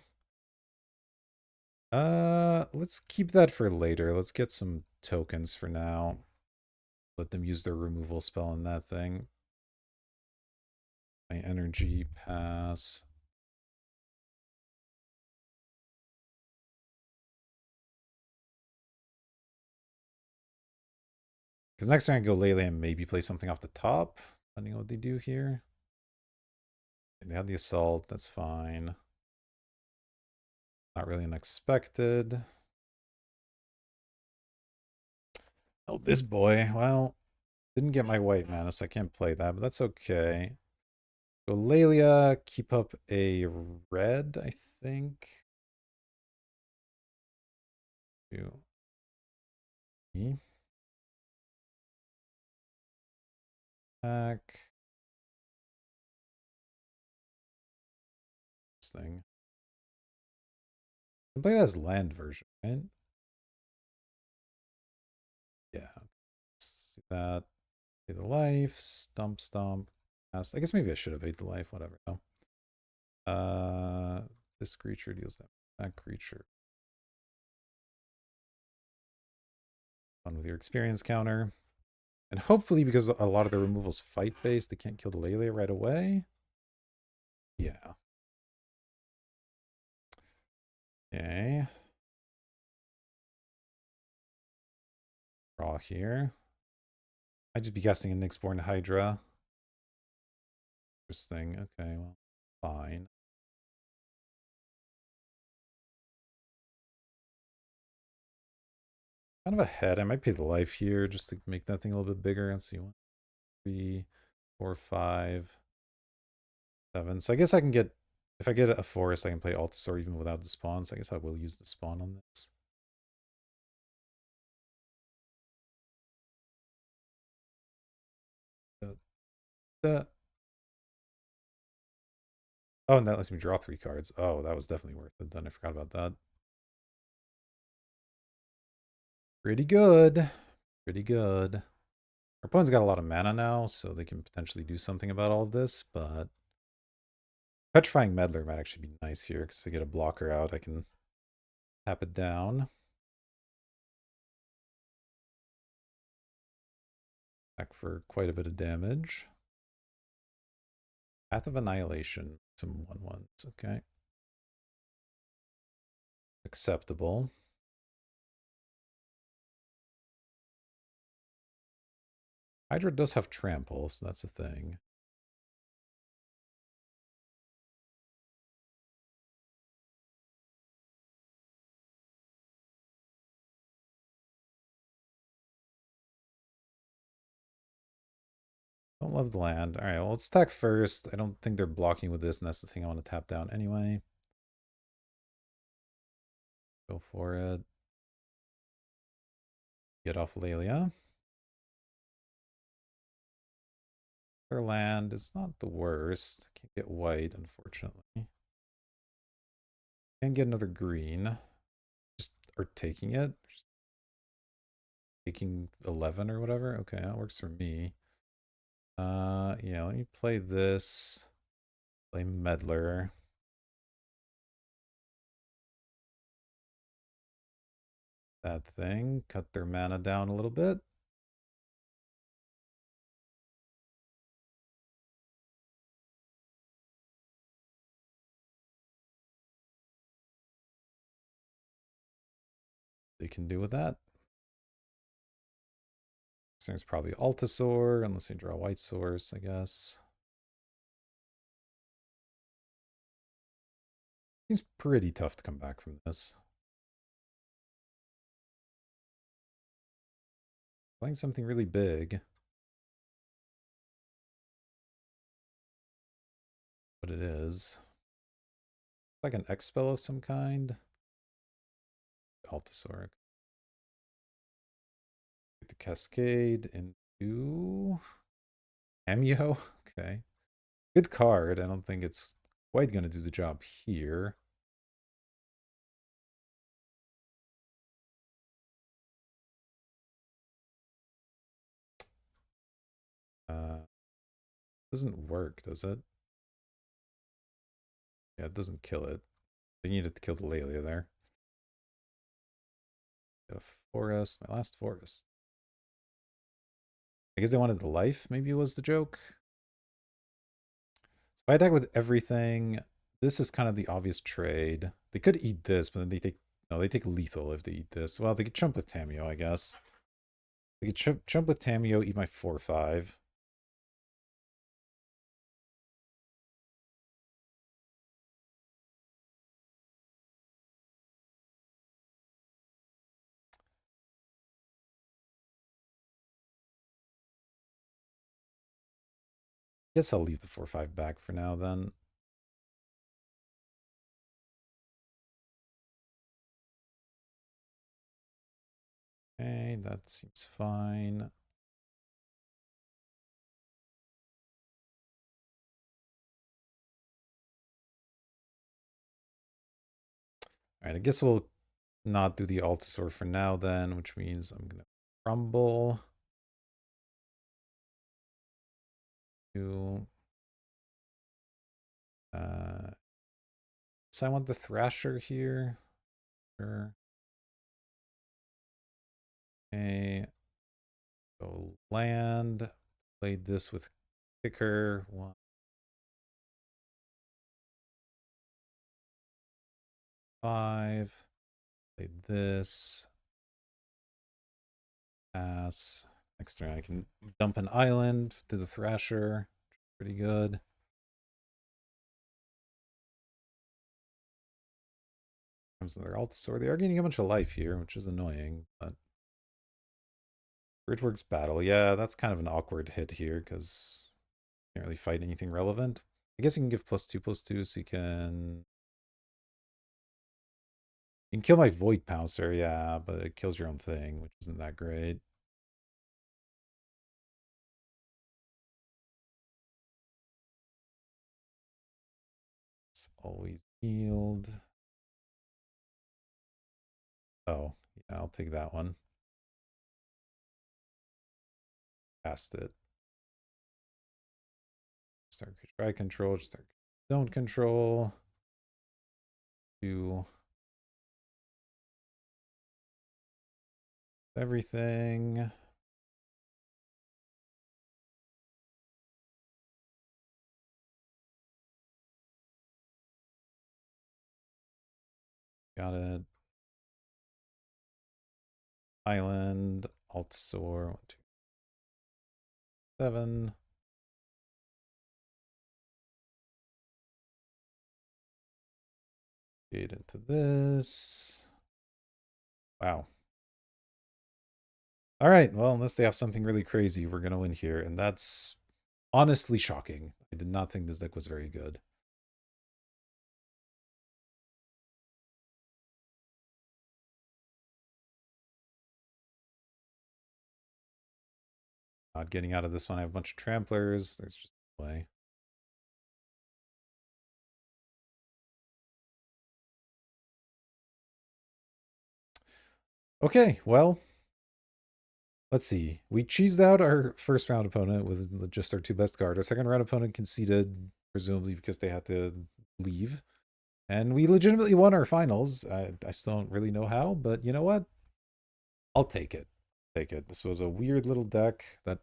Let's keep that for later. Let's get some tokens for now. Let them use their removal spell on that thing. My energy pass. Because next time I go Lelia and maybe play something off the top, depending on what they do here. They have the assault, that's fine. Not really unexpected. Oh, this boy. Well, didn't get my white mana, so I can't play that, but that's okay. Go Lelia, keep up a red, I think. Do back. This thing. I can play that as land version, right? Yeah. Let's do that. Pay the life. Stomp, stomp. I guess maybe I should have paid the life. Whatever. No. This creature deals that. That creature. Fun with your experience counter. And hopefully, because a lot of the removals fight based, they can't kill the Lelia right away. Yeah. Okay. Draw here. I'd just be guessing a Nyxborn Hydra. Interesting. Okay, well, fine. Kind of ahead. I might pay the life here just to make that thing a little bit bigger. Let's see. 1, 3, 4, 5, 7. So I guess I can get, if I get a forest, I can play Altasaur even without the spawn. So I guess I will use the spawn on this. Oh, and that lets me draw 3 cards. Oh, that was definitely worth it. Then I forgot about that. Pretty good. Pretty good. Our opponent's got a lot of mana now, so they can potentially do something about all of this, but Petrifying Meddler might actually be nice here, because if I get a blocker out, I can tap it down. Back for quite a bit of damage. Path of Annihilation. Some 1/1s. Okay. Acceptable. Hydra does have trample, so that's a thing. Don't love the land. Alright, well, let's attack first. I don't think they're blocking with this, and that's the thing I want to tap down anyway. Go for it. Get off Lelia. Their land is not the worst. Can't get white, unfortunately. Can get another green. Just or taking it. Just taking 11 or whatever. Okay, that works for me. Yeah, let me play this. Play Meddler. That thing. Cut their mana down a little bit. They can do with that. This thing's probably Altasaur, unless they draw a white source, I guess. Seems pretty tough to come back from this. Playing something really big. What it is. Like an X spell of some kind. Altasaur. Get the Cascade into Amio. Okay. Good card. I don't think it's quite going to do the job here. Doesn't work, does it? Yeah, it doesn't kill it. They needed to kill the Lelia there. Got a forest, my last forest. I guess they wanted the life, maybe was the joke. So if I attack with everything, this is kind of the obvious trade. They could eat this, but then they take, no, they take lethal if they eat this. Well, they could chump with Tamio, I guess. They could chump with Tamio, eat my 4/5. Guess I'll leave the 4/5 back for now then. Okay, that seems fine. All right, I guess we'll not do the Altasaur for now then, which means I'm going to crumble. To, so I want the Thrasher here. Sure. Okay. Go land. Played this with kicker. 1, 5. Played this. Pass. Next turn I can dump an island to the Thrasher. Pretty good. Comes another Altasaur. They are getting a bunch of life here, which is annoying, but Bridgeworks battle. Yeah, that's kind of an awkward hit here because can't really fight anything relevant. I guess you can give +2/+2 so you can kill my Void Pouncer, yeah, but it kills your own thing, which isn't that great. It's always healed. Oh, yeah, I'll take that one. Cast it. Start try control, start don't control. Do everything. Got it. Island, Altasaur, 1, 2, 7. Get into this. Wow. All right, well, unless they have something really crazy, we're going to win here. And that's honestly shocking. I did not think this deck was very good. Not getting out of this one. I have a bunch of tramplers. There's just no way. Okay, well, let's see. We cheesed out our first round opponent with just our 2 best cards. Our second round opponent conceded, presumably because they had to leave. And we legitimately won our finals. I still don't really know how, but you know what? I'll take it. Take it. This was a weird little deck that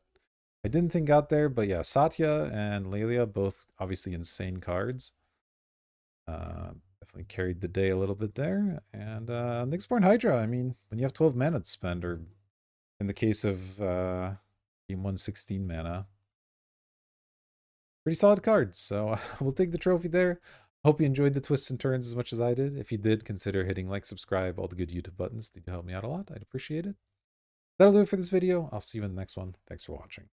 I didn't think got there, but yeah, Satya and Lelia, both obviously insane cards. Definitely carried the day a little bit there. And Nyxborn Hydra, I mean, when you have 12 mana to spend, or in the case of game 116 mana, pretty solid cards. So we'll take the trophy there. Hope you enjoyed the twists and turns as much as I did. If you did, consider hitting like, subscribe, all the good YouTube buttons. They do help me out a lot. I'd appreciate it. That'll do it for this video. I'll see you in the next one. Thanks for watching.